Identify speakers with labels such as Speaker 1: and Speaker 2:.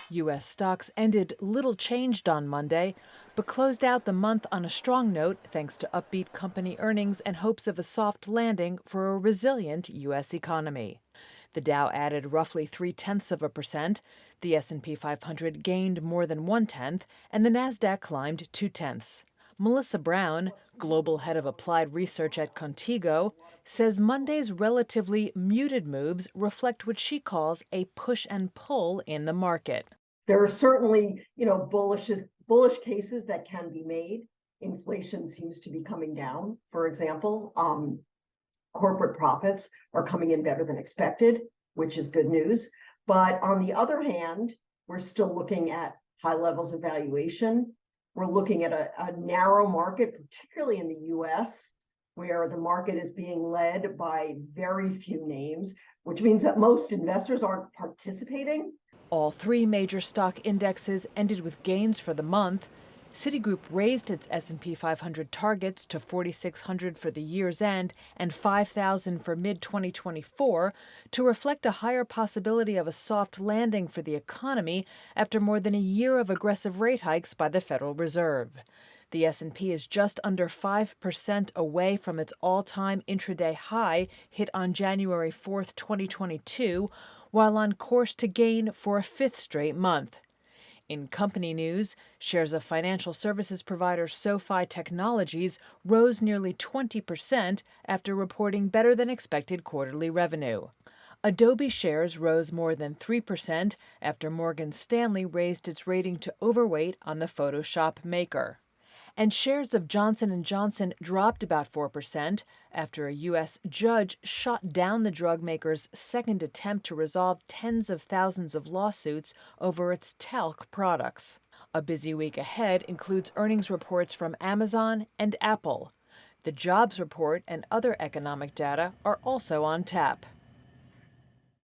Speaker 1: U.S. stocks ended little changed on Monday, but closed out the month on a strong note thanks to upbeat company earnings and hopes of a soft landing for a resilient U.S. economy. The Dow added roughly 0.3%, the S&P 500 gained more than 0.1, and the Nasdaq climbed 0.2. Melissa Brown, global head of applied research at Contigo, says Monday's relatively muted moves reflect what she calls a push and pull in the market.
Speaker 2: There are certainly, bullish cases that can be made. Inflation seems to be coming down, for example. Corporate profits are coming in better than expected, which is good news. But on the other hand, we're still looking at high levels of valuation. We're looking at a narrow market, particularly in the US, where the market is being led by very few names, which means that most investors aren't participating.
Speaker 1: All three major stock indexes ended with gains for the month. Citigroup raised its S&P 500 targets to 4,600 for the year's end and 5,000 for mid-2024 to reflect a higher possibility of a soft landing for the economy after more than a year of aggressive rate hikes by the Federal Reserve. The S&P is just under 5% away from its all-time intraday high hit on January 4, 2022, while on course to gain for a fifth straight month. In company news, shares of financial services provider SoFi Technologies rose nearly 20% after reporting better than expected quarterly revenue. Adobe shares rose more than 3% after Morgan Stanley raised its rating to overweight on the Photoshop maker. And shares of Johnson & Johnson dropped about 4% after a U.S. judge shot down the drug maker's second attempt to resolve tens of thousands of lawsuits over its talc products. A busy week ahead includes earnings reports from Amazon and Apple. The jobs report and other economic data are also on tap.